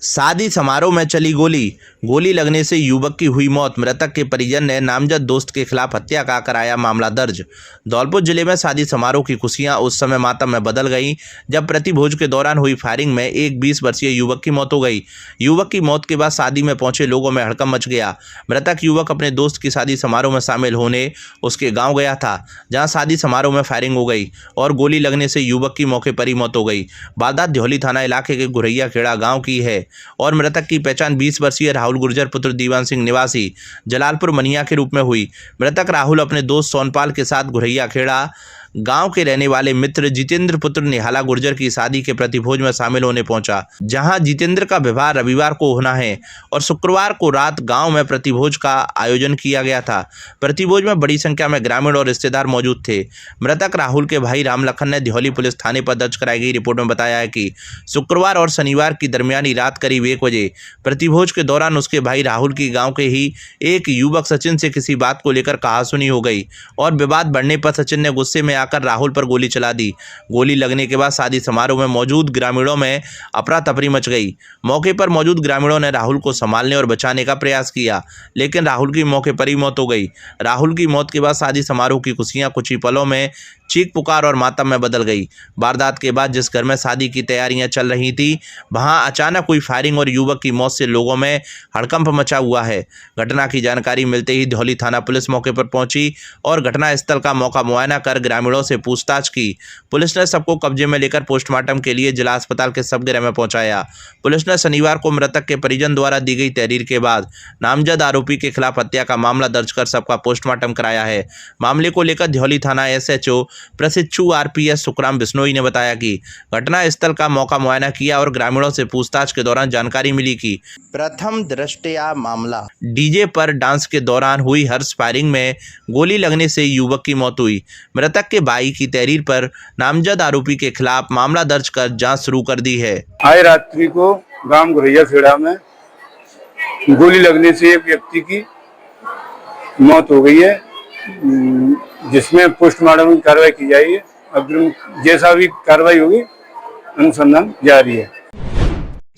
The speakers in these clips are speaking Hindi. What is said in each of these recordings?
शादी समारोह में चली गोली, गोली लगने से युवक की हुई मौत। मृतक के परिजन ने नामजद दोस्त के खिलाफ हत्या का कराया मामला दर्ज। धौलपुर जिले में शादी समारोह की खुशियां उस समय मातम में बदल गईं जब प्रतिभोज के दौरान हुई फायरिंग में एक 20 वर्षीय युवक की मौत हो गई। युवक की मौत के बाद शादी में पहुंचे लोगों में हड़कंप मच गया। मृतक युवक अपने दोस्त की शादी समारोह में शामिल होने उसके गाँव गया था, जहाँ शादी समारोह में फायरिंग हो गई और गोली लगने से युवक की मौके पर ही मौत हो गई। वारदात ध्योली थाना इलाके के गुरैया खेड़ा गाँव की है और मृतक की पहचान 20 वर्षीय राहुल गुर्जर पुत्र दीवान सिंह निवासी जलालपुर मनिया के रूप में हुई। मृतक राहुल अपने दोस्त सोनपाल के साथ गुरैया खेड़ा गांव के रहने वाले मित्र जितेंद्र पुत्र निहाला गुर्जर की शादी के प्रतिभोज में शामिल होने पहुंचा, जहां जितेंद्र का विवाह रविवार को होना है और शुक्रवार को रात गांव में प्रतिभोज का आयोजन किया गया था। प्रतिभोज में बड़ी संख्या में ग्रामीण और रिश्तेदार मौजूद थे। मृतक राहुल के भाई राम लखन ने ध्योली पुलिस थाने पर दर्ज कराई गई रिपोर्ट में बताया है कि शुक्रवार और शनिवार की दरमियानी रात करीब 1 बजे प्रतिभोज के दौरान उसके भाई राहुल की गाँव के ही एक युवक सचिन से किसी बात को लेकर कहासुनी हो गई और विवाद बढ़ने पर सचिन ने गुस्से में आकर राहुल पर गोली चला दी। गोली लगने के बाद शादी समारोह में मौजूद ग्रामीणों में अफरा तफरी मच गई। मौके पर मौजूद ग्रामीणों ने राहुल को संभालने और बचाने का प्रयास किया, लेकिन राहुल की मौके पर ही मौत हो गई। राहुल की मौत के बाद शादी समारोह की खुशियां कुछ ही पलों में चीख पुकार और मातम में बदल गई। वारदात के बाद जिस घर में शादी की तैयारियां चल रही थी, वहां अचानक हुई फायरिंग और युवक की मौत से लोगों में हड़कंप मचा हुआ है। घटना की जानकारी मिलते ही ध्योली थाना पुलिस मौके पर पहुंची और घटनास्थल का मौका मुआयना कर ग्रामीणों से पूछताछ की। पुलिस ने सबको कब्जे में लेकर पोस्टमार्टम के लिए जिला अस्पताल के शवगृह में पहुंचाया। पुलिस ने शनिवार को मृतक के परिजन द्वारा दी गई तहरीर के बाद नामजद आरोपी के खिलाफ हत्या का मामला दर्ज कर सबका पोस्टमार्टम कराया है। मामले को लेकर ध्योली थाना SHO प्रशिक्षु RPS सुखराम बिश्नोई ने बताया कि घटनास्थल का मौका मुआयना किया और ग्रामीणों से पूछताछ के दौरान जानकारी मिली कि प्रथम दृष्टया मामला डीजे पर डांस के दौरान हुई हर्ष फायरिंग में गोली लगने से युवक की मौत हुई। मृतक के भाई की तहरीर पर नामजद आरोपी के खिलाफ मामला दर्ज कर जांच शुरू कर दी है। आज रात्रि को गांव गुरैया खेड़ा में गोली लगने से एक व्यक्ति की मौत हो गई है, जिसमें पोस्टमार्टम की कार्रवाई की जाएगी। अब जैसा भी कार्रवाई होगी अनुसंधान जारी है।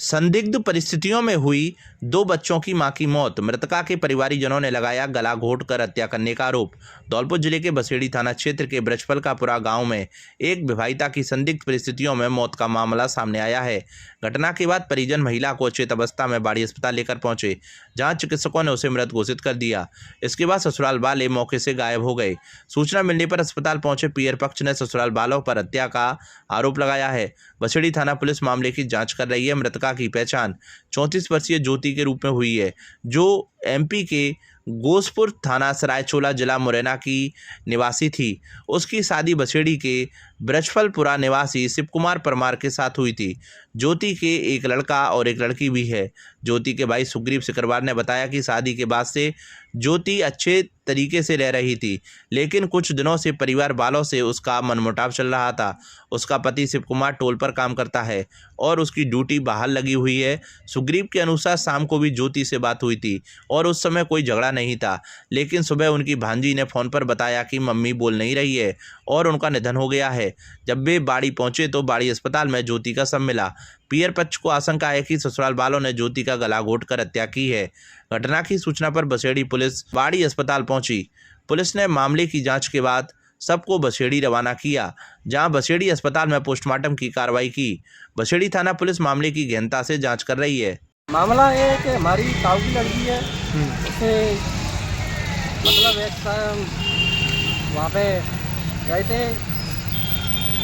संदिग्ध परिस्थितियों में हुई 2 बच्चों की मां की मौत। मृतका के परिवारीजनों ने लगाया गला घोट कर हत्या करने का आरोप। धौलपुर जिले के बसेड़ी थाना क्षेत्र के ब्रजफलकापुरा गांव में एक विवाहिता की संदिग्ध परिस्थितियों में मौत का मामला सामने आया है। घटना के बाद परिजन महिला को अचेत अवस्था में बाड़ी अस्पताल लेकर पहुंचे, जहां चिकित्सकों ने उसे मृत घोषित कर दिया। इसके बाद ससुराल वाले मौके से गायब हो गए। सूचना मिलने पर अस्पताल पहुंचे पीयर पक्ष ने ससुराल वालों पर हत्या का आरोप लगाया है। बसेड़ी थाना पुलिस मामले की जांच कर रही है। मृतका की पहचान 34 वर्षीय ज्योति के रूप में हुई है, जो MP के गोसपुर थाना सरायचोला जिला मुरैना की निवासी थी। उसकी शादी बसेड़ी के ब्रजफलपुरा निवासी शिव कुमार परमार के साथ हुई थी। ज्योति के एक लड़का और एक लड़की भी है। ज्योति के भाई सुग्रीव सिकरवार ने बताया कि शादी के बाद से ज्योति अच्छे तरीके से रह रही थी, लेकिन कुछ दिनों से परिवार वालों से उसका मनमुटाव चल रहा था। उसका पति शिव कुमार टोल पर काम करता है और उसकी ड्यूटी बाहर लगी हुई है। सुग्रीव के अनुसार शाम को भी ज्योति से बात हुई थी और उस समय कोई झगड़ा नहीं था, लेकिन सुबह उनकी भांजी ने फ़ोन पर बताया कि मम्मी बोल नहीं रही है और उनका निधन हो गया है। जब वे बाड़ी पहुंचे तो बाड़ी अस्पताल में ज्योति का शव मिला। पीयर पक्ष को आशंका है कि ससुराल वालों ने ज्योति का गला घोट कर हत्या की है। घटना की सूचना पर बसेड़ी पुलिस बाड़ी अस्पताल पहुंची। पुलिस ने मामले की जांच के बाद सबको बसेड़ी रवाना किया, जहां बसेड़ी अस्पताल में पोस्टमार्टम की कार्रवाई की। बसेड़ी थाना पुलिस मामले की गहनता से जांच कर रही है। मामला ये है कि हमारी ताऊ की लड़की है, उसे मतलब एक वहाँ पे गए थे,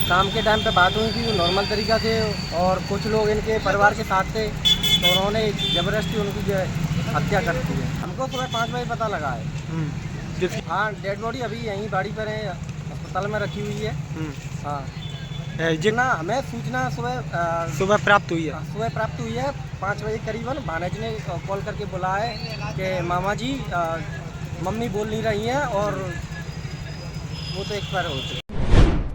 शाम के टाइम पे बात हुई थी नॉर्मल तरीका से, और कुछ लोग इनके परिवार के साथ थे तो उन्होंने ज़बरदस्ती उनकी जो है हत्या कर दी है। हमको सुबह 5 बजे पता लगा है। हाँ, डेड बॉडी अभी यहीं बाड़ी पर है, अस्पताल में रखी हुई है। हाँ, जितना हमें सूचना सुबह प्राप्त हुई है। सुबह प्राप्त हुई है 5 बजे करीबन। भानज ने कॉल करके बोला है कि मामा जी मम्मी बोल नहीं रही हैं और वो तो एक्सपायर हो चुकी।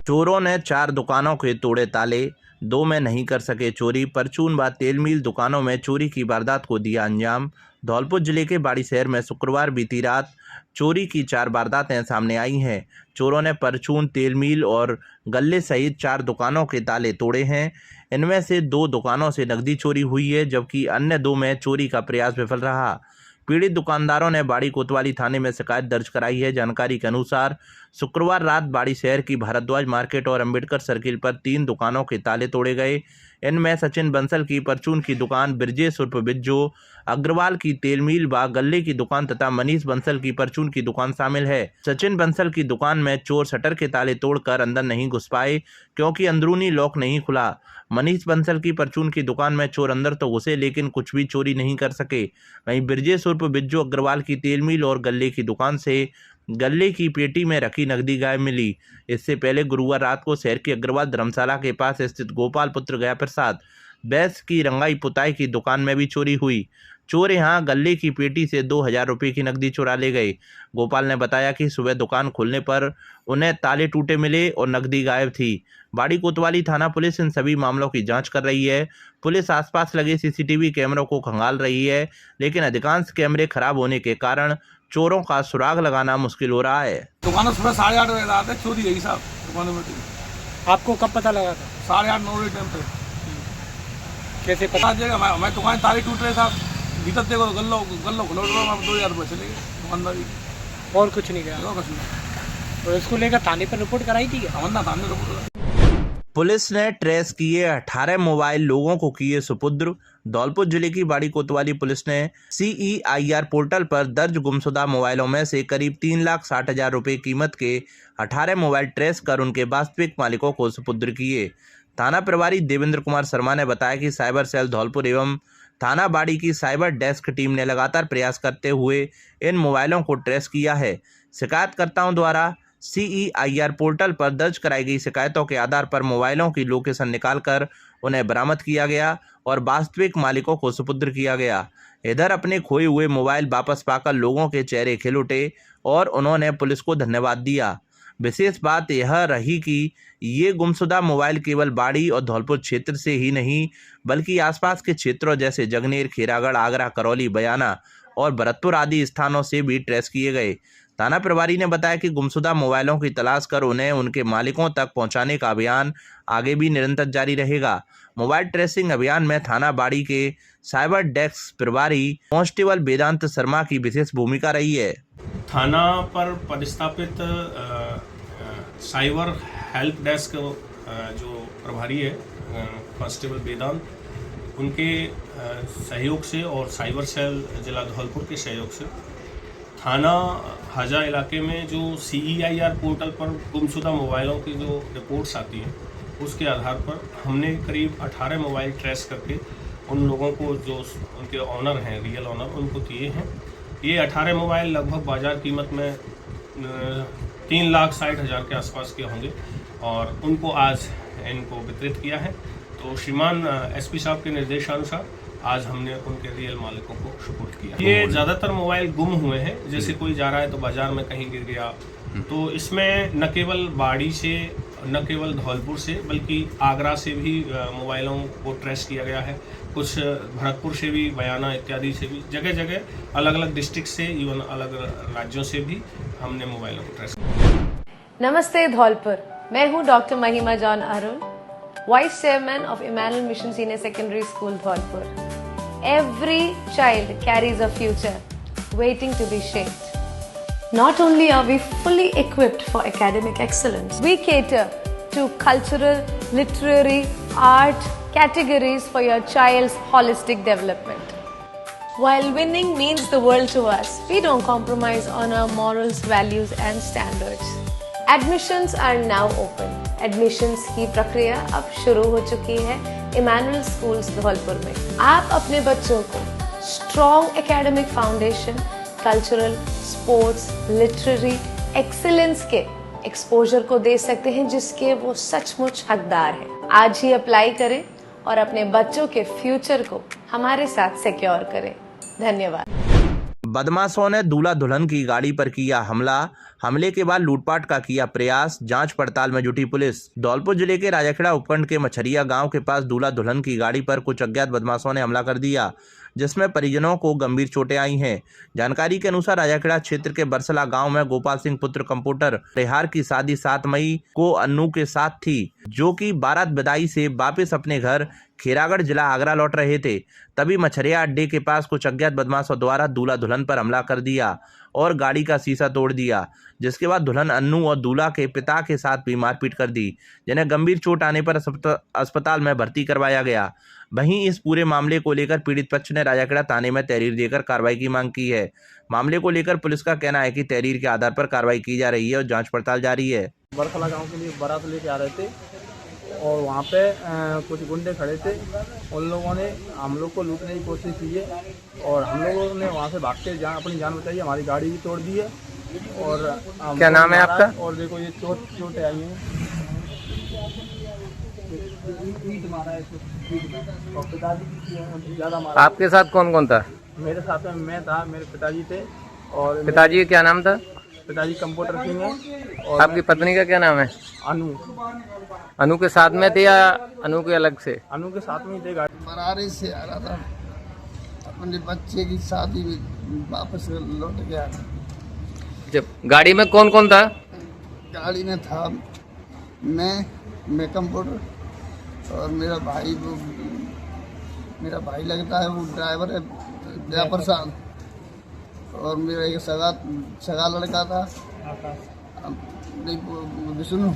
चोरों ने 4 दुकानों के तोड़े ताले, 2 में नहीं कर सके चोरी। परचून व तेल मिल दुकानों में चोरी की वारदात को दिया अंजाम। धौलपुर जिले के बाड़ी शहर में शुक्रवार बीती रात चोरी की 4 वारदातें सामने आई हैं। चोरों ने परचून, तेल मिल और गल्ले सहित 4 दुकानों के ताले तोड़े हैं। इनमें से 2 दुकानों से नकदी चोरी हुई है, जबकि अन्य 2 में चोरी का प्रयास विफल रहा। पीड़ित दुकानदारों ने बाड़ी कोतवाली थाने में शिकायत दर्ज कराई है। जानकारी के अनुसार शुक्रवार रात बाड़ी शहर की भारद्वाज मार्केट और अंबेडकर सर्किल पर 3 दुकानों के ताले तोड़े गए। इनमें सचिन बंसल की परचून की दुकान, ब्रजेश उर्फ बिज्जो अग्रवाल की तेल मिल व गल्ले की दुकान तथा मनीष बंसल की परचून की दुकान शामिल है। सचिन बंसल की दुकान में चोर शटर के ताले तोड़कर अंदर नहीं घुस पाए क्योंकि अंदरूनी लॉक नहीं खुला। मनीष बंसल की परचून की दुकान में चोर अंदर तो घुसे लेकिन कुछ भी चोरी नहीं कर सके। वहीं ब्रजेश उर्फ बिज्जो अग्रवाल की तेल मिल और गल्ले की दुकान से गल्ले की पेटी में रखी नकदी गायब मिली। इससे पहले गुरुवार रात को शहर के अग्रवाल धर्मशाला के पास स्थित गोपाल पुत्र गया प्रसाद बैस की रंगाई पुताई की दुकान में भी चोरी हुई। चोर यहां गल्ले की पेटी से 2000 रुपये की नकदी चुरा ले गए। गोपाल ने बताया कि सुबह दुकान खोलने पर उन्हें ताले टूटे मिले और नकदी गायब थी। बाड़ी कोतवाली थाना पुलिस इन सभी मामलों की जांच कर रही है। पुलिस आसपास लगे सीसीटीवी कैमरों को खंगाल रही है, लेकिन अधिकांश कैमरे खराब होने के कारण चोरों का सुराग लगाना मुश्किल हो रहा है। दुकानों सुबह 8:30 बजे रात है चोरी यही साहब दुकानों में। आपको कब पता लगा था? 8:30-9 टाइम पे। कैसे पता? हमारी दुकान ताले टूट रहे साहब, भीतर देखो गल्लो खुलो 2000 रुपये चले गए दुकानदार की। और कुछ नहीं गया? कुछ नहीं। तो इसको लेकर थाने पर रिपोर्ट कराई थी क्या? हमने थाने रिपोर्ट। पुलिस ने ट्रेस किए 18 मोबाइल, लोगों को किए सुपुर्द। धौलपुर जिले की बाड़ी कोतवाली पुलिस ने CEIR पोर्टल पर दर्ज गुमशुदा मोबाइलों में से करीब 3,60,000 रुपये कीमत के 18 मोबाइल ट्रेस कर उनके वास्तविक मालिकों को सुपुर्द किए। थाना प्रभारी देवेंद्र कुमार शर्मा ने बताया कि साइबर सेल धौलपुर एवं थाना बाड़ी की साइबर डेस्क टीम ने लगातार प्रयास करते हुए इन मोबाइलों को ट्रेस किया है। शिकायतकर्ताओं द्वारा CEIR पोर्टल पर दर्ज कराई गई शिकायतों के आधार पर मोबाइलों की लोकेशन निकालकर उन्हें बरामद किया गया और वास्तविक मालिकों को सुपुर्द किया गया। इधर अपने खोए हुए मोबाइल वापस पाकर लोगों के चेहरे खिल उठे और उन्होंने पुलिस को धन्यवाद दिया। विशेष बात यह रही कि ये गुमशुदा मोबाइल केवल बाड़ी और धौलपुर क्षेत्र से ही नहीं बल्कि आसपास के क्षेत्रों जैसे जगनेर, खेरागढ़, आगरा, करौली, बयाना और भरतपुर आदि स्थानों से भी ट्रेस किए गए। थाना प्रभारी ने बताया कि गुमशुदा मोबाइलों की तलाश कर उन्हें उनके मालिकों तक पहुंचाने का अभियान आगे भी निरंतर जारी रहेगा। मोबाइल ट्रेसिंग अभियान में थाना बाड़ी के साइबर डेस्क प्रभारी कांस्टेबल वेदांत शर्मा की विशेष भूमिका रही है। थाना पर पदस्थापित साइबर हेल्प डेस्क जो प्रभारी है कांस्टेबल वेदांत, उनके सहयोग से और साइबर सेल जिला धौलपुर के सहयोग से थाना हाजा इलाके में जो CEIR पोर्टल पर गुमशुदा मोबाइलों की जो रिपोर्ट्स आती हैं उसके आधार पर हमने करीब 18 मोबाइल ट्रेस करके उन लोगों को जो उनके ऑनर हैं, रियल ऑनर, उनको दिए हैं। ये 18 मोबाइल लगभग बाज़ार कीमत में 3,60,000 के आसपास के होंगे और उनको आज इनको वितरित किया है। तो श्रीमान SP साहब के निर्देशानुसार आज हमने उनके रियल मालिकों को सुपुर्द किया। ये ज़्यादातर मोबाइल गुम हुए हैं, जैसे कोई जा रहा है तो बाज़ार में कहीं गिर गया, तो इसमें न केवल बाड़ी से, न केवल धौलपुर से, बल्कि आगरा से भी मोबाइलों को ट्रेस किया गया है। कुछ भरतपुर से भी, बयाना इत्यादि से भी, जगह जगह अलग अलग डिस्ट्रिक्ट से, इवन अलग राज्यों से भी हमने मोबाइलों को ट्रेस किया। नमस्ते धौलपुर, मैं हूँ doctor Mahima John Arun, vice chairman of Emmanuel mission senior secondary school Dholpur. Every child carries a future waiting to be shaped. Not only are we fully equipped for academic excellence, we cater to cultural, literary, art categories for your child's holistic development. While winning means the world to us, we don't compromise on our morals, values and standards. Admissions are now open. Admissions की प्रक्रिया अब शुरू हो चुकी है इमैनुअल स्कूल्स धौलपुर में। आप अपने बच्चों को strong academic foundation, cultural, sports, literary excellence के एक्सपोजर को दे सकते हैं जिसके वो सचमुच हकदार हैं। आज ही अप्लाई करें और अपने बच्चों के फ्यूचर को हमारे साथ सिक्योर करें। धन्यवाद। बदमाशों ने दूल्हा दुल्हन की गाड़ी पर किया हमला, हमले के बाद लूटपाट का किया प्रयास, जांच पड़ताल में जुटी पुलिस। धौलपुर जिले के राजाखेड़ा उपखंड के मछरिया गांव के पास दूल्हा दुल्हन की गाड़ी पर कुछ अज्ञात बदमाशों ने हमला कर दिया, जिसमें परिजनों को गंभीर चोटें आई हैं। जानकारी के अनुसार राजाखेड़ा क्षेत्र के बरसला गांव में गोपाल सिंह पुत्र कंप्यूटर रिहार की शादी 7 मई को अन्नू के साथ थी, जो कि बारात विदाई से वापस अपने घर खेरागढ़ जिला आगरा लौट रहे थे। तभी मछरिया अड्डे के पास कुछ अज्ञात बदमाशों द्वारा दूल्हा दुल्हन पर हमला कर दिया और गाड़ी का शीशा तोड़ दिया, जिसके बाद दुल्हन अन्नू और दूल्हा के पिता के साथ भी मारपीट कर दी, जिन्हें गंभीर चोट आने पर अस्पताल में भर्ती करवाया गया। वहीं इस पूरे मामले को लेकर पीड़ित पक्ष ने राजाखेड़ा थाने में तहरीर देकर कार्रवाई की मांग की है। मामले को लेकर पुलिस का कहना है कि तहरीर के आधार पर कार्रवाई की जा रही है और जांच पड़ताल जारी है। बरसला गांव के लिए बारात लेके आ रहे थे और वहाँ पे कुछ गुंडे खड़े थे। उन लोगों ने हम लोग को लूटने की कोशिश की है और हम लोगों ने वहाँ से भाग के अपनी जान बचाई। हमारी गाड़ी भी तोड़ दी है और क्या नाम है आपका? और देखो ये चोटें आई हैं, ईंट मारा है और पिताजी की ज़्यादा मारा। आपके साथ कौन कौन था? मेरे साथ में मैं था, मेरे पिताजी थे और पिताजी का क्या नाम था? पिताजी कंप्यूटर सिंह है। और आपकी पत्नी का क्या नाम है? अनु। अनु के साथ में थे या अनु के अलग से? अनु के साथ में ही थे। गाड़ी बरारी से आ रहा था, अपने बच्चे की शादी में वापस लौट गया। जब गाड़ी में कौन कौन था? गाड़ी में था मैं कंप्यूटर और मेरा भाई, वो मेरा भाई लगता है, वो ड्राइवर है जया प्रसाद, और मेरा एक सगा लड़का था विष्णु।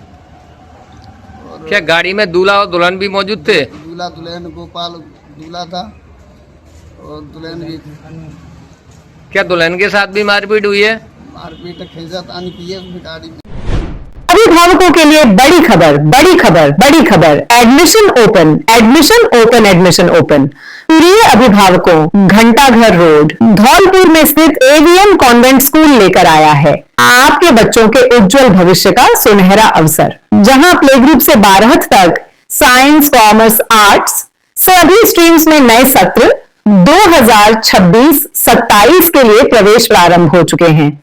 और क्या गाड़ी में दूल्हा और दुल्हन भी मौजूद थे? दूल्हा दुल्हन गोपाल दूल्हा था और दुल्हन भी थी। क्या दुल्हन के साथ भी मारपीट हुई है? मारपीट खींचातानी की है उसकी गाड़ी में। अभिभावकों के लिए बड़ी खबर, बड़ी खबर, बड़ी खबर। Admission open, admission open, admission open. प्रिय अभिभावकों, घंटाघर रोड धौलपुर में स्थित एवीएम कॉन्वेंट स्कूल लेकर आया है आपके बच्चों के उज्जवल भविष्य का सुनहरा अवसर, जहां प्ले ग्रुप से 12th तक साइंस, कॉमर्स, आर्ट्स सभी स्ट्रीम्स में नए सत्र 2026-27 के लिए प्रवेश प्रारंभ हो चुके हैं।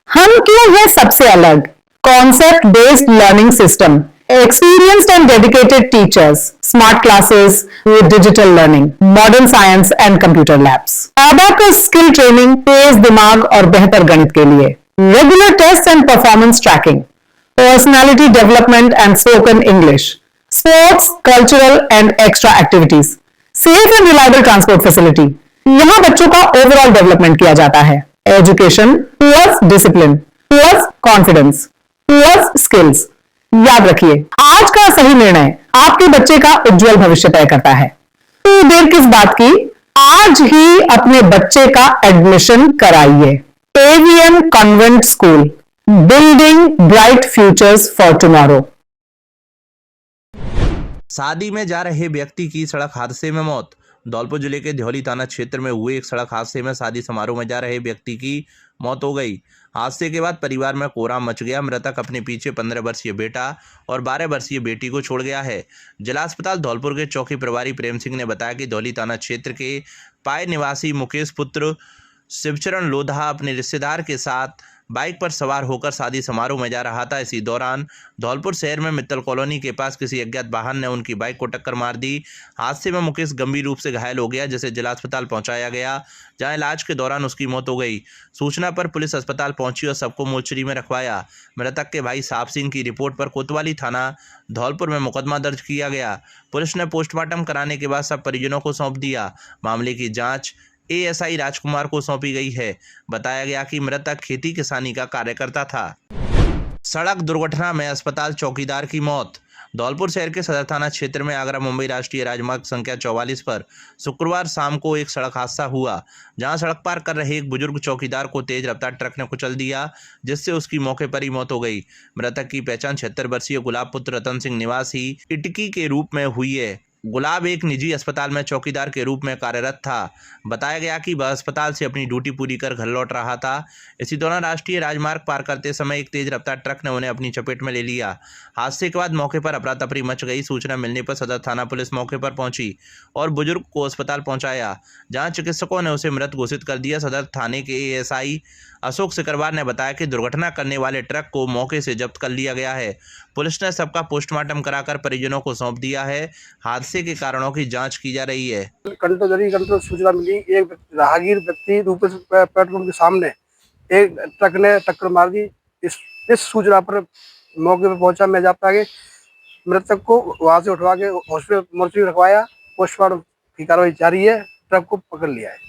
हम क्यों है सबसे अलग? Concept based learning system, experienced and dedicated teachers, smart classes with digital learning, modern science and computer labs, abacus skill training तेज दिमाग और बेहतर गणित के लिए, regular tests and performance tracking, personality development and spoken English, sports, cultural and extra activities, safe and reliable transport facility। यहाँ बच्चों का ओवरऑल डेवलपमेंट किया जाता है। Education plus discipline plus confidence plus skills. याद रखिए, आज का सही निर्णय आपके बच्चे का उज्जवल भविष्य तय करता है। तो देर किस बात की, आज ही अपने बच्चे का एडमिशन कराइए। AVM convent school, building bright futures for tomorrow. शादी में जा रहे व्यक्ति की सड़क हादसे में मौत। धौलपुर जिले के ध्योली थाना क्षेत्र में हुए एक सड़क हादसे में शादी समारोह में जा रहे व्यक्ति की मौत हो गई। हादसे के बाद परिवार में कोहराम मच गया। मृतक अपने पीछे 15 वर्षीय बेटा और 12 वर्षीय बेटी को छोड़ गया है। जिला अस्पताल धौलपुर के चौकी प्रभारी प्रेम सिंह ने बताया कि ध्योली थाना क्षेत्र के पाए निवासी मुकेश पुत्र शिवचरण लोधा अपने रिश्तेदार के साथ बाइक पर सवार होकर शादी समारोह में जा रहा था। इसी दौरान धौलपुर शहर में मित्तल कॉलोनी के पास किसी अज्ञात वाहन ने उनकी बाइक को टक्कर मार दी। हादसे में मुकेश गंभीर रूप से घायल हो गया, जिसे जिला अस्पताल पहुंचाया गया, जहां इलाज के दौरान उसकी मौत हो गई। सूचना पर पुलिस अस्पताल पहुंची और सबको मोर्चरी में रखवाया। मृतक के भाई साहब सिंह की रिपोर्ट पर कोतवाली थाना धौलपुर में मुकदमा दर्ज किया गया। पुलिस ने पोस्टमार्टम कराने के बाद सब परिजनों को सौंप दिया। मामले की जाँच एएसआई राजकुमार को सौंपी गई है। बताया गया कि मृतक खेती किसानी का कार्य करता था। सड़क दुर्घटना में अस्पताल चौकीदार की मौत। धौलपुर शहर के सदर थाना क्षेत्र में आगरा मुंबई राष्ट्रीय राजमार्ग संख्या 44 पर शुक्रवार शाम को एक सड़क हादसा हुआ, जहां सड़क पार कर रहे एक बुजुर्ग चौकीदार को तेज रफ्तार ट्रक ने कुचल दिया, जिससे उसकी मौके पर ही मौत हो गई। मृतक की पहचान 76 वर्षीय गुलाब पुत्र रतन सिंह निवासी इटकी के रूप में हुई है। गुलाब एक निजी अस्पताल में चौकीदार के रूप में कार्यरत था। बताया गया कि वह अस्पताल से अपनी ड्यूटी पूरी कर घर लौट रहा था। इसी दौरान राष्ट्रीय राजमार्ग पार करते समय एक तेज रफ्तार ट्रक ने उन्हें अपनी चपेट में ले लिया। हादसे के बाद मौके पर अफरा तफरी मच गई। सूचना मिलने पर सदर थाना पुलिस मौके पर पहुंची और बुजुर्ग को अस्पताल पहुंचाया, जहां चिकित्सकों ने उसे मृत घोषित कर दिया। सदर थाने के एएसआई अशोक सिकरवार ने बताया कि दुर्घटना करने वाले ट्रक को मौके से जब्त कर लिया गया है। पुलिस ने सबका पोस्टमार्टम कराकर परिजनों को सौंप दिया है। हादसे के कारणों की जांच की जा रही है। कंट्रोल सूचना मिली, एक राहगीर व्यक्ति ऊपर पेट्रोल पंप के सामने एक ट्रक ने टक्कर मार दी। इस सूचना पर मौके पर पहुंचा मैं, जा पाके मृतक को वहां से उठवा के हॉस्पिटल मोर्चरी रखवाया। पोस्टमार्टम की कार्रवाई जारी है, ट्रक को पकड़ लिया है।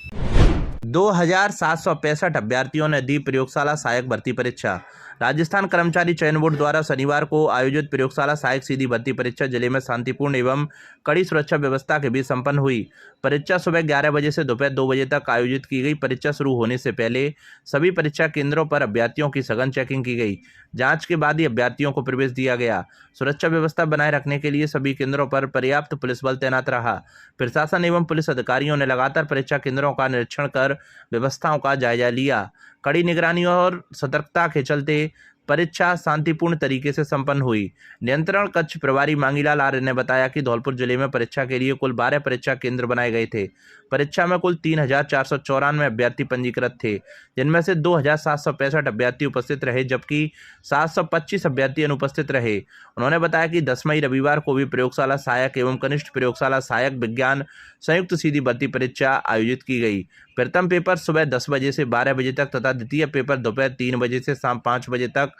2765 अभ्यर्थियों ने दी प्रयोगशाला सहायक भर्ती परीक्षा। राजस्थान कर्मचारी चयन बोर्ड द्वारा शनिवार को आयोजित प्रयोगशाला सहायक सीधी भर्ती परीक्षा जिले में शांतिपूर्ण एवं कड़ी सुरक्षा व्यवस्था के बीच संपन्न हुई। परीक्षा सुबह 11 बजे से दोपहर 2 बजे तक आयोजित की गई। परीक्षा शुरू होने से पहले सभी परीक्षा केंद्रों पर अभ्यर्थियों की सघन चेकिंग की गई। जांच के बाद ही अभ्यर्थियों को प्रवेश दिया गया। सुरक्षा व्यवस्था बनाए रखने के लिए सभी केंद्रों पर पर्याप्त पुलिस बल तैनात रहा। प्रशासन एवं पुलिस अधिकारियों ने लगातार परीक्षा केंद्रों का निरीक्षण कर व्यवस्थाओं का जायजा लिया। कड़ी निगरानी और सतर्कता के चलते परीक्षा शांतिपूर्ण तरीके से संपन्न हुई। नियंत्रण कक्ष प्रभारी मांगीलाल आर्य ने बताया कि धौलपुर जिले में परीक्षा के लिए कुल 12 परीक्षा केंद्र बनाए गए थे। परीक्षा में कुल 3494 अभ्यर्थी पंजीकृत थे, जिनमें से 2765 अभ्यर्थी उपस्थित रहे, जबकि 725 अभ्यर्थी अनुपस्थित रहे। उन्होंने बताया कि 10 मई रविवार को भी प्रयोगशाला सहायक एवं कनिष्ठ प्रयोगशाला सहायक विज्ञान संयुक्त सीधी भर्ती परीक्षा आयोजित की गई। प्रथम पेपर सुबह 10 बजे से 12 बजे तक तथा द्वितीय पेपर दोपहर 3 बजे से शाम 5 बजे तक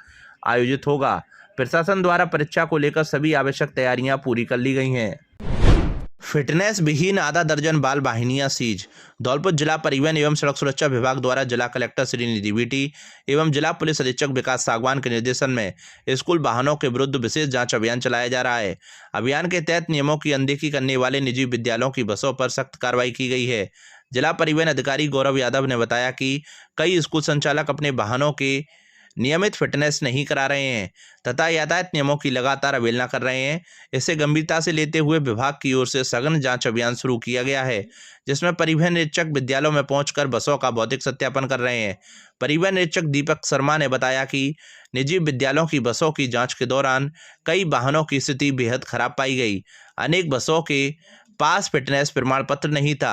आयोजित होगा। प्रशासन द्वारा परीक्षा को लेकर सभी आवश्यक तैयारियां पूरी कर ली गई हैं। फिटनेस विहीन आधा दर्जन बाल वाहिनियां सीज। धौलपुर जिला परिवहन एवं सड़क सुरक्षा विभाग द्वारा जिला कलेक्टर श्री निधि वीटी एवं जिला पुलिस अधीक्षक विकास सागवान के निर्देशन में स्कूल वाहनों के विरुद्ध विशेष जांच अभियान चलाया जा रहा है। अभियान के तहत नियमों की अनदेखी करने वाले निजी विद्यालयों की बसों पर सख्त कार्रवाई की गई है। जिला परिवहन अधिकारी गौरव यादव ने बताया कि कई स्कूल संचालक अपने वाहनों के नियमित फिटनेस नहीं करा रहे हैं तथा यातायात नियमों की लगातार अवहेलना कर रहे हैं। इसे गंभीरता से लेते हुए विभाग की ओर से सघन जांच अभियान शुरू किया गया है, जिसमें परिवहन निरीक्षक विद्यालयों में पहुंचकर बसों का भौतिक सत्यापन कर रहे हैं। परिवहन निरीक्षक दीपक शर्मा ने बताया कि निजी विद्यालयों की बसों की जांच के दौरान कई वाहनों की स्थिति बेहद खराब पाई गई। अनेक बसों के पास फिटनेस प्रमाण पत्र नहीं था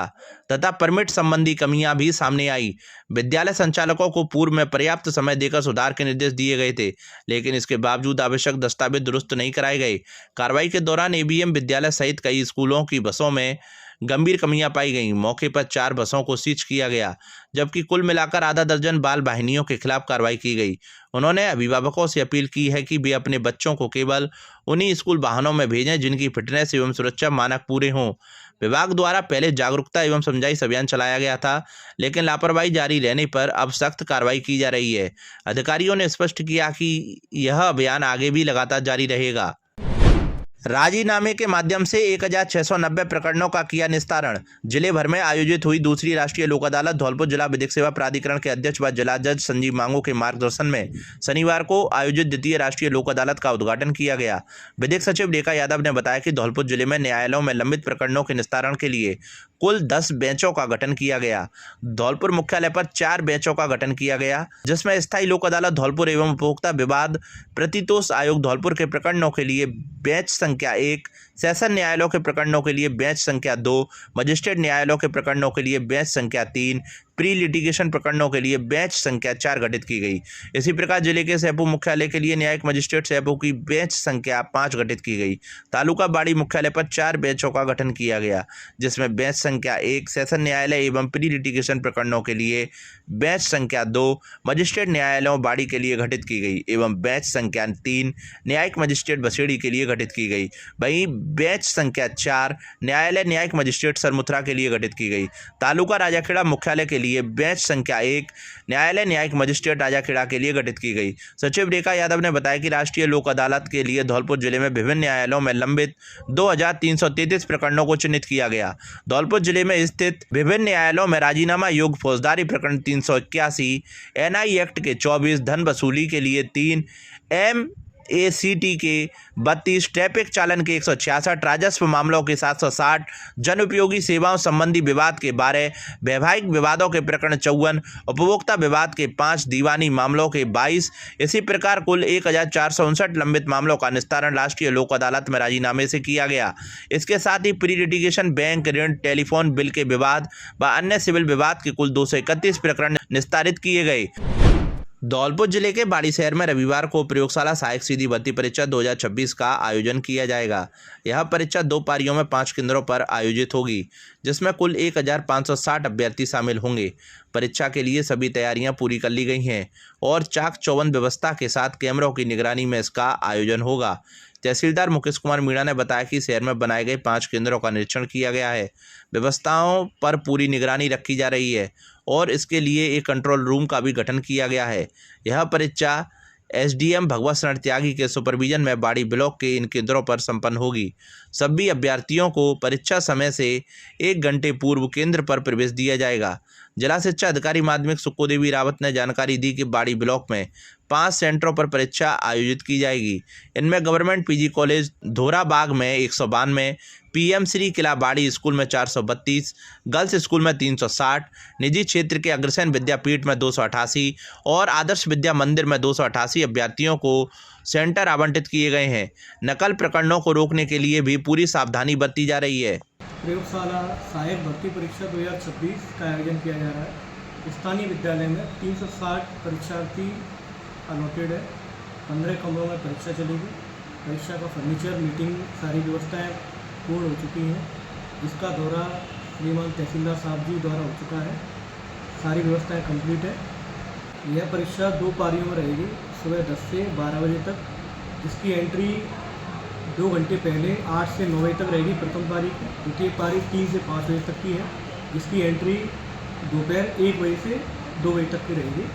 तथा परमिट संबंधी कमियां भी सामने आई। विद्यालय संचालकों को पूर्व में पर्याप्त समय देकर सुधार के निर्देश दिए गए थे, लेकिन इसके बावजूद आवश्यक दस्तावेज दुरुस्त नहीं कराए गए। कार्रवाई के दौरान एबीएम विद्यालय सहित कई स्कूलों की बसों में गंभीर कमियां पाई गईं। मौके पर 4 बसों को सीज किया गया, जबकि कुल मिलाकर आधा दर्जन बाल वाहिनियों के खिलाफ कार्रवाई की गई। उन्होंने अभिभावकों से अपील की है कि वे अपने बच्चों को केवल उन्हीं स्कूल वाहनों में भेजें जिनकी फिटनेस एवं सुरक्षा मानक पूरे हों। विभाग द्वारा पहले जागरूकता एवं समझाइश अभियान चलाया गया था, लेकिन लापरवाही जारी रहने पर अब सख्त कार्रवाई की जा रही है। अधिकारियों ने स्पष्ट किया कि यह अभियान आगे भी लगातार जारी रहेगा। राजीनामे के माध्यम से 1690 प्रकरणों का किया निस्तारण। जिले भर में आयोजित हुई दूसरी राष्ट्रीय लोक अदालत धौलपुर जिला विधिक सेवा प्राधिकरण के अध्यक्ष व जिला जज संजीव मांगो के मार्गदर्शन में शनिवार को आयोजित द्वितीय राष्ट्रीय लोक अदालत का उद्घाटन किया गया। विधिक सचिव रेखा यादव ने बताया कि धौलपुर जिले में न्यायालयों में लंबित प्रकरणों के निस्तारण के लिए कुल 10 बेंचों का गठन किया गया। धौलपुर मुख्यालय पर 4 बेंचों का गठन किया गया, जिसमें स्थायी लोक अदालत धौलपुर एवं उपभोक्ता विवाद प्रतितोष आयोग धौलपुर के प्रकरणों के लिए बेंच संख्या 1, सेशन न्यायालयों के प्रकरणों के लिए बेंच संख्या 2, मजिस्ट्रेट न्यायालयों के प्रकरणों के लिए बेंच संख्या 3, प्री लिटिगेशन प्रकरणों के लिए बेंच संख्या 4 गठित की गई। इसी प्रकार जिले के सैपू मुख्यालय के लिए न्यायिक मजिस्ट्रेट सैपू की बेंच संख्या 5 गठित की गई। तालुका बाड़ी मुख्यालय पर 4 बेंचों का गठन किया गया, जिसमें बेंच संख्या 1 सेशन न्यायालय एवं प्री लिटिगेशन प्रकरणों के लिए बेंच संख्या 2 मजिस्ट्रेट न्यायालयों बाड़ी के लिए गठित की गई एवं बेंच संख्या 3 न्यायिक मजिस्ट्रेट बसेड़ी के लिए गठित की गई। वहीं बेंच संख्या 4 न्यायालय न्यायिक मजिस्ट्रेट सरमुथरा के लिए गठित की गई। तालुका राजाखेड़ा मुख्यालय के लिए बेंच संख्या 1 न्यायालय न्यायिक मजिस्ट्रेट राजाखेड़ा के लिए गठित की गई। सचिव रेखा यादव ने बताया कि राष्ट्रीय लोक अदालत के लिए धौलपुर जिले में विभिन्न न्यायालयों में लंबित 2333 प्रकरणों को चिन्हित किया गया। धौलपुर जिले में स्थित विभिन्न न्यायालयों में राजीनामा योग्य फौजदारी प्रकरण 381, एनआई एक्ट के 24, धन वसूली के लिए 3, ACT के 32, ट्रैफिक चालन के 166, राजस्व मामलों के 760, जन उपयोगी सेवाओं संबंधी विवाद के 12, वैवाहिक विवादों के प्रकरण 54, उपभोक्ता विवाद के 5, दीवानी मामलों के 22। इसी प्रकार कुल 1459 लंबित मामलों का निस्तारण राष्ट्रीय लोक अदालत में राजीनामे से किया गया। इसके साथ ही प्री लिटिगेशन बैंक ऋण, टेलीफोन बिल के विवाद व अन्य सिविल विवाद के कुल 231 प्रकरण निस्तारित किए गए। धौलपुर जिले के बाड़ी शहर में रविवार को प्रयोगशाला सहायक सीधी भर्ती परीक्षा 2026 का आयोजन किया जाएगा। यह परीक्षा 2 पारियों में 5 केंद्रों पर आयोजित होगी, जिसमें कुल 1560 अभ्यर्थी शामिल होंगे। परीक्षा के लिए सभी तैयारियां पूरी कर ली गई हैं और चाक चौबंद व्यवस्था के साथ कैमरों की निगरानी में इसका आयोजन होगा। तहसीलदार मुकेश कुमार मीणा ने बताया कि शहर में बनाए गए 5 केंद्रों का निरीक्षण किया गया है। व्यवस्थाओं पर पूरी निगरानी रखी जा रही है और इसके लिए एक कंट्रोल रूम का भी गठन किया गया है। यह परीक्षा SDM भगवत शरण त्यागी के सुपरविजन में बाड़ी ब्लॉक के इन केंद्रों पर संपन्न होगी। सभी अभ्यर्थियों को परीक्षा समय से 1 घंटे पूर्व केंद्र पर प्रवेश दिया जाएगा। जिला शिक्षा अधिकारी माध्यमिक सुक्को देवी रावत ने जानकारी दी कि बाड़ी ब्लॉक में 5 सेंटरों पर परीक्षा आयोजित की जाएगी। इनमें गवर्नमेंट PG कॉलेज धोराबाग में 192, PM श्री किला बाड़ी स्कूल में 432, गर्ल्स स्कूल में 360, निजी क्षेत्र के अग्रसेन विद्यापीठ में 288 और आदर्श विद्या मंदिर में 288 अभ्यर्थियों को सेंटर आवंटित किए गए हैं। नकल प्रकरणों को रोकने के लिए भी पूरी सावधानी बरती जा रही है। प्रयोगशाला सहायक भर्ती परीक्षा 2026 का आयोजन किया जा रहा है। स्थानीय विद्यालय में 360 परीक्षार्थी अलॉटेड है। 15 कमरों में परीक्षा चलेगी। परीक्षा का फर्नीचर, मीटिंग, सारी व्यवस्थाएं पूर्ण हो चुकी हैं। इसका दौरा श्रीमान तहसीलदार साहब जी द्वारा हो चुका है। सारी व्यवस्थाएं कंप्लीट है। यह परीक्षा 2 पारियों में रहेगी, सुबह 10 से 12 बजे तक, जिसकी एंट्री 2 घंटे पहले 8 से 9 बजे तक रहेगी प्रथम पारी की। द्वितीय पारी 3 से 5 बजे तक की है, जिसकी एंट्री दोपहर 1 बजे से 2 बजे तक की रहेगी।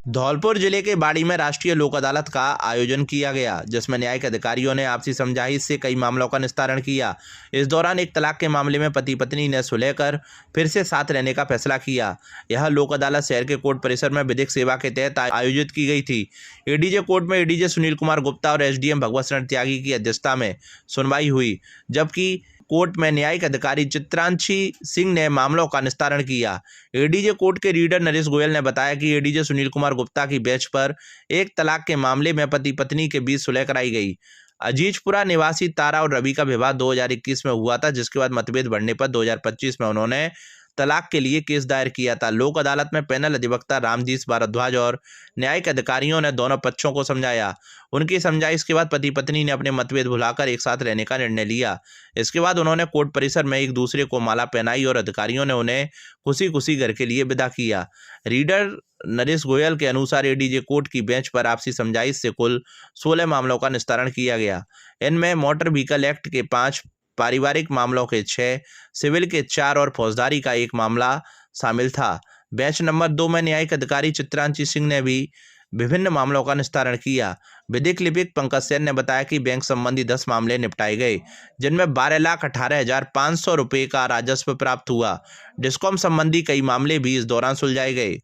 धौलपुर जिले के बाड़ी में राष्ट्रीय लोक अदालत का आयोजन किया गया, जिसमें न्यायिक अधिकारियों ने आपसी समझाइश से कई मामलों का निस्तारण किया। इस दौरान एक तलाक के मामले में पति पत्नी ने सुलह कर फिर से साथ रहने का फैसला किया। यह लोक अदालत शहर के कोर्ट परिसर में विधिक सेवा के तहत आयोजित की गई थी। ADJ कोर्ट में ADJ सुनील कुमार गुप्ता और SDM भगवत शरण त्यागी की अध्यक्षता में सुनवाई हुई, जबकि कोर्ट में न्यायिक अधिकारी चित्रांशी सिंह ने मामलों का निस्तारण किया। ADJ कोर्ट के रीडर नरेश गोयल ने बताया कि ADJ सुनील कुमार गुप्ता की बेंच पर एक तलाक के मामले में पति पत्नी के बीच सुलह कराई गई। अजीजपुरा निवासी तारा और रवि का विवाह 2021 में हुआ था, जिसके बाद मतभेद बढ़ने पर 2025 में उन्होंने तलाक के लिए केस दायर किया था। लोक अदालत में पैनल अधिवक्ता रामजीत भारद्वाज और न्यायिक अधिकारियों ने दोनों पक्षों को समझाया। उनकी समझाइश के बाद पति पत्नी ने अपने मतभेद भुलाकर एक साथ रहने का निर्णय लिया। इसके बाद उन्होंने कोर्ट परिसर में एक दूसरे को माला पहनाई और अधिकारियों ने उन्हें खुशी खुशी घर के लिए विदा किया। रीडर नरेश गोयल के अनुसार ADJ कोर्ट की बेंच पर आपसी समझाइश से कुल 16 मामलों का निस्तारण किया गया। इनमें मोटर व्हीकल एक्ट के 5, पारिवारिक मामलों के 6, सिविल के 4 और फौजदारी का 1 मामला शामिल था। बेंच नंबर 2 में न्यायिक अधिकारी चित्रांशी सिंह ने भी विभिन्न मामलों का निस्तारण किया। विधिक लिपिक पंकज सेन ने बताया कि बैंक संबंधी 10 मामले निपटाए गए, जिनमें 12,18,500 रुपये का राजस्व प्राप्त हुआ। डिस्कॉम संबंधी कई मामले भी इस दौरान सुलझाए गए।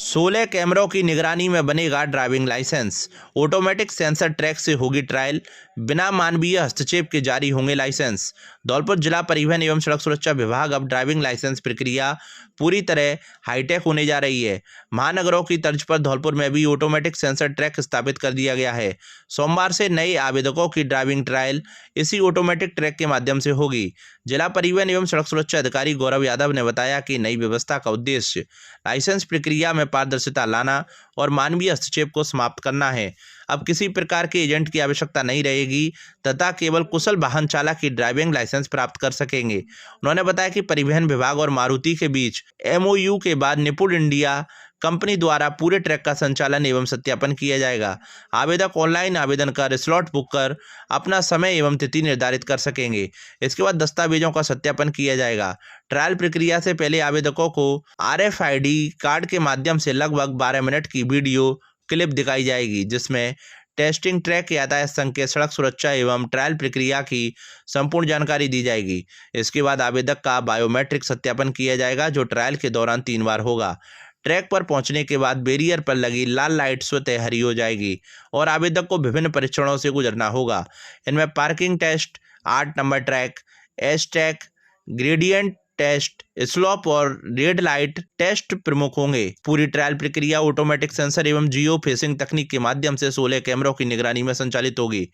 16 कैमरों की निगरानी में बनेगा driving licence. Automatic sensor track से होगी ट्रायल, बिना मानवीय हस्तक्षेप के जारी होंगे लाइसेंस। धौलपुर जिला परिवहन एवं सड़क सुरक्षा विभाग अब ड्राइविंग लाइसेंस प्रक्रिया पूरी तरह हाईटेक होने जा रही है। महानगरों की तर्ज पर धौलपुर में भी ऑटोमेटिक सेंसर ट्रैक स्थापित कर दिया गया है। सोमवार से नए आवेदकों की ड्राइविंग ट्रायल इसी ऑटोमेटिक ट्रैक के माध्यम से होगी। जिला परिवहन एवं सड़क सुरक्षा अधिकारी गौरव यादव ने बताया कि नई व्यवस्था का उद्देश्य लाइसेंस प्रक्रिया में पारदर्शिता लाना और मानवीय हस्तक्षेप को समाप्त करना है। अब किसी प्रकार के एजेंट की आवश्यकता नहीं रहेगी तथा केवल कुशल वाहन चालक ही ड्राइविंग लाइसेंस प्राप्त कर सकेंगे। उन्होंने बताया कि परिवहन विभाग और मारुति के बीच MOU के बाद निपुण इंडिया कंपनी द्वारा पूरे ट्रैक का संचालन एवं सत्यापन किया जाएगा। आवेदक ऑनलाइन आवेदन कर स्लॉट बुक कर अपना समय एवं तिथि निर्धारित कर सकेंगे। इसके बाद दस्तावेजों का सत्यापन किया जाएगा। ट्रायल प्रक्रिया से पहले आवेदकों को RFID कार्ड के माध्यम से लगभग 12 मिनट की वीडियो क्लिप दिखाई जाएगी, जिसमें टेस्टिंग ट्रैक, यातायात संकेत, सड़क सुरक्षा एवं ट्रायल प्रक्रिया की संपूर्ण जानकारी दी जाएगी। इसके बाद आवेदक का बायोमेट्रिक सत्यापन किया जाएगा, जो ट्रायल के दौरान 3 बार होगा। ट्रैक पर पहुंचने के बाद बैरियर पर लगी लाल लाइट स्वतः हरी हो जाएगी और आवेदक को विभिन्न परीक्षणों से गुजरना होगा। इनमें parking test, 8 number track, S track, gradient test, slope और रेड लाइट टेस्ट प्रमुख होंगे। पूरी ट्रायल प्रक्रिया ऑटोमेटिक सेंसर एवं जियो फेसिंग तकनीक के माध्यम से 16 कैमरों की निगरानी में संचालित होगी।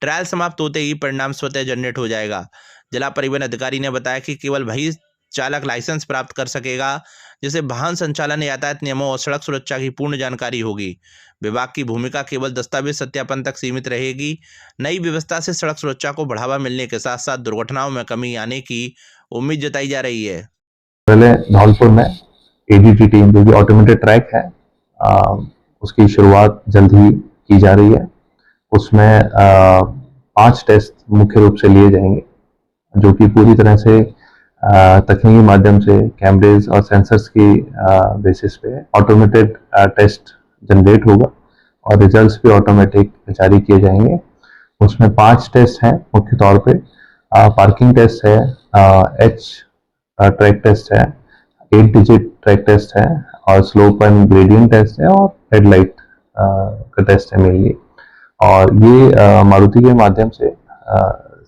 ट्रायल समाप्त होते ही परिणाम स्वतः जनरेट हो जाएगा। जिला परिवहन अधिकारी ने बताया कि केवल वही चालक लाइसेंस प्राप्त कर सकेगा जिसे वाहन संचालन, यातायात नियमों और सड़क सुरक्षा की पूर्ण जानकारी होगी। विभाग की भूमिका केवल दस्तावेज सत्यापन तक सीमित रहेगी। नई व्यवस्था से सड़क सुरक्षा को बढ़ावा मिलने के साथ साथ दुर्घटनाओं में कमी आने की उम्मीद जताई जा रही है। पहले धौलपुर में एडीटी टीम जो कि ऑटोमेटेड ट्रैक है उसकी शुरुआत जल्द ही की जा रही है। उसमें 5 टेस्ट मुख्य रूप से लिए जाएंगे जो कि पूरी तरह से तकनीकी माध्यम से कैमरेज और सेंसर्स की बेसिस पे ऑटोमेटेड टेस्ट जनरेट होगा और रिजल्ट्स भी ऑटोमेटिक जारी किए जाएंगे। उसमें 5 टेस्ट हैं मुख्य तौर पे। पार्किंग टेस्ट है, एच ट्रैक टेस्ट है, 8 डिजिट ट्रैक टेस्ट है और स्लोप एंड ग्रेडियंट टेस्ट है और हेडलाइट का टेस्ट है मेनली। और ये मारुति के माध्यम से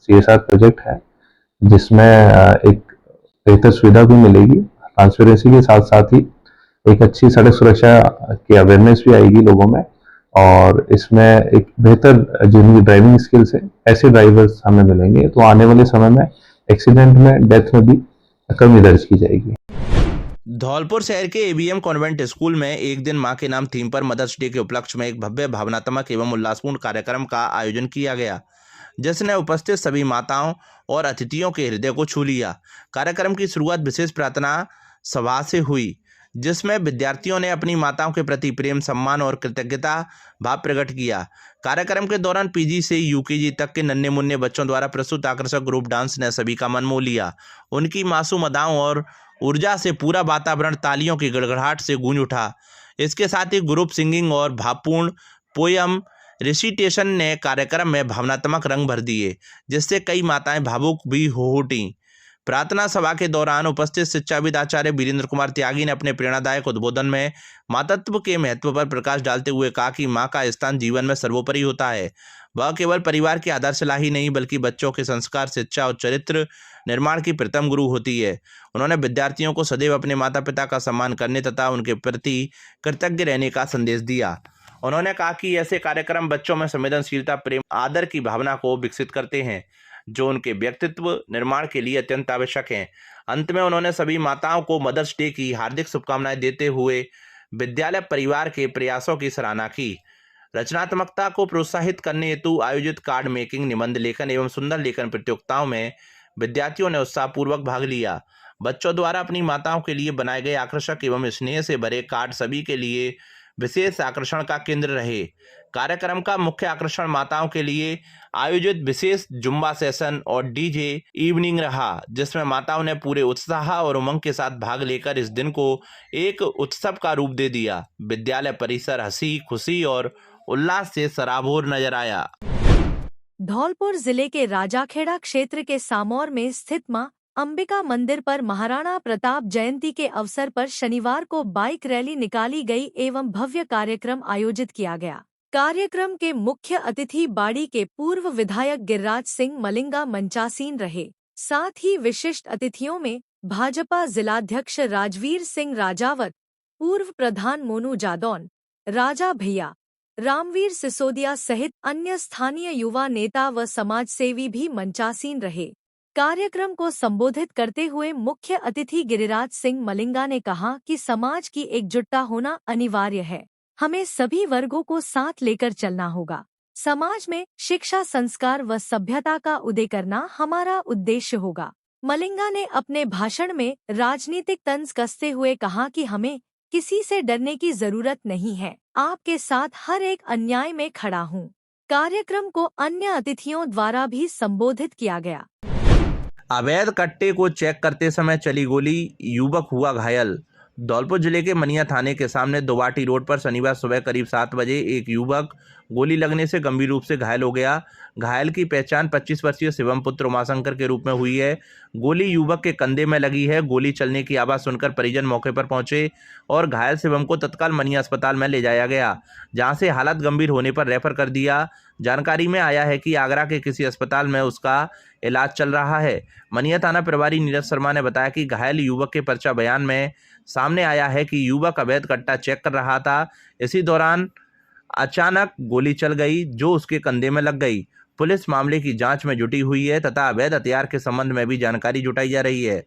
CSR प्रोजेक्ट है जिसमें एक बेहतर सुविधा भी मिलेगी, ट्रांसपेरेंसी के साथ साथ ही एक अच्छी सड़क सुरक्षा की अवेयरनेस भी आएगी लोगों में और इसमें एक बेहतर जिनकी ड्राइविंग स्किल्स है ऐसे ड्राइवर्स हमें मिलेंगे तो आने वाले समय में एक्सीडेंट में, डेथ में भी कमी दर्ज की जाएगी। धौलपुर शहर के ABM कॉन्वेंट स्कूल में एक दिन मां के नाम थीम पर मदर्स डे के उपलक्ष्य में एक भव्य, भावनात्मक एवं उल्लासपूर्ण कार्यक्रम का आयोजन किया गया जिसने उपस्थित सभी माताओं और अतिथियों के हृदय को छू लिया। कार्यक्रम की शुरुआत विशेष प्रार्थना सभा से हुई जिसमें विद्यार्थियों ने अपनी माताओं के प्रति प्रेम, सम्मान और कृतज्ञता भाव प्रकट किया। कार्यक्रम के दौरान PG से UKG तक के नन्हे मुन्ने बच्चों द्वारा प्रस्तुत आकर्षक ग्रुप डांस ने सभी का मन मोह लिया। उनकी मासूम अदाओं और ऊर्जा से पूरा वातावरण तालियों की गड़गड़ाहट से गूंज उठा। इसके साथ ही ग्रुप सिंगिंग और भावपूर्ण पोयम रिसिटेशन ने कार्यक्रम में भावनात्मक रंग भर दिए जिससे कई माताएं भावुक भी हो उठीं। प्रार्थना सभा के दौरान उपस्थित शिक्षाविद आचार्य वीरेंद्र कुमार त्यागी ने अपने प्रेरणादायक उद्बोधन में मातृत्व के महत्व पर प्रकाश डालते हुए कहा कि मां का स्थान जीवन में सर्वोपरि होता है। वह केवल परिवार की आधारशिला ही नहीं बल्कि बच्चों के संस्कार, शिक्षा और चरित्र निर्माण की प्रथम गुरु होती है। उन्होंने विद्यार्थियों को सदैव अपने माता पिता का सम्मान करने तथा उनके प्रति कृतज्ञ रहने का संदेश दिया। उन्होंने कहा कि ऐसे कार्यक्रम बच्चों में संवेदनशीलता, प्रेम, आदर की भावना को विकसित करते हैं जो उनके व्यक्तित्व निर्माण के लिए अत्यंत आवश्यक हैं। अंत में उन्होंने सभी माताओं को मदर्स डे की हार्दिक शुभकामनाएं देते हुए विद्यालय परिवार के प्रयासों की सराहना की। रचनात्मकता को प्रोत्साहित करने हेतु आयोजित कार्ड मेकिंग, निबंध लेखन एवं सुंदर लेखन प्रतियोगिताओं में विद्यार्थियों ने उत्साहपूर्वक भाग लिया। बच्चों द्वारा अपनी माताओं के लिए बनाए गए आकर्षक एवं स्नेह से भरे कार्ड सभी के लिए विशेष आकर्षण का केंद्र रहे। कार्यक्रम का मुख्य आकर्षण माताओं के लिए आयोजित विशेष जुम्बा सेशन और DJ इवनिंग रहा जिसमें माताओं ने पूरे उत्साह और उमंग के साथ भाग लेकर इस दिन को एक उत्सव का रूप दे दिया। विद्यालय परिसर हंसी, खुशी और उल्लास से सराबोर नजर आया। धौलपुर जिले के राजाखेड़ा क्षेत्र के सामौर में स्थित मां अंबिका मंदिर पर महाराणा प्रताप जयंती के अवसर पर शनिवार को बाइक रैली निकाली गई एवं भव्य कार्यक्रम आयोजित किया गया। कार्यक्रम के मुख्य अतिथि बाड़ी के पूर्व विधायक गिरिराज सिंह मलिंगा मंचासीन रहे। साथ ही विशिष्ट अतिथियों में भाजपा जिलाध्यक्ष राजवीर सिंह राजावत, पूर्व प्रधान मोनू जादौन, राजा भैया, रामवीर सिसोदिया सहित अन्य स्थानीय युवा नेता व समाजसेवी भी मंचासीन रहे। कार्यक्रम को संबोधित करते हुए मुख्य अतिथि गिरिराज सिंह मलिंगा ने कहा कि समाज की एकजुटता होना अनिवार्य है। हमें सभी वर्गों को साथ लेकर चलना होगा। समाज में शिक्षा, संस्कार व सभ्यता का उदय करना हमारा उद्देश्य होगा। मलिंगा ने अपने भाषण में राजनीतिक तंज कसते हुए कहा कि हमें किसी से डरने की जरूरत नहीं है। आपके साथ हर एक अन्याय में खड़ा हूँ। कार्यक्रम को अन्य अतिथियों द्वारा भी संबोधित किया गया। अवैध कट्टे को चेक करते समय चली गोली, युवक हुआ घायल। धौलपुर जिले के मनिया थाने के सामने दोवाटी रोड पर शनिवार सुबह करीब 7 बजे एक युवक गोली लगने से गंभीर रूप से घायल हो गया। घायल की पहचान 25 वर्षीय शिवम पुत्र उमाशंकर के रूप में हुई है। गोली युवक के कंधे में लगी है। गोली चलने की आवाज़ सुनकर परिजन मौके पर पहुंचे और घायल शिवम को तत्काल मनिया अस्पताल में ले जाया गया, जहां से हालत गंभीर होने पर रेफर कर दिया। जानकारी में आया है कि आगरा के किसी अस्पताल में उसका इलाज चल रहा है। मनिया थाना प्रभारी नीरज शर्मा ने बताया कि घायल युवक के पर्चा बयान में सामने आया है कि युवक अवैध कट्टा चेक कर रहा था। इसी दौरान अचानक गोली चल गई जो उसके कंधे में लग गई। पुलिस मामले की जांच में जुटी हुई है तथा अवैध हथियार के संबंध में भी जानकारी जुटाई जा रही है।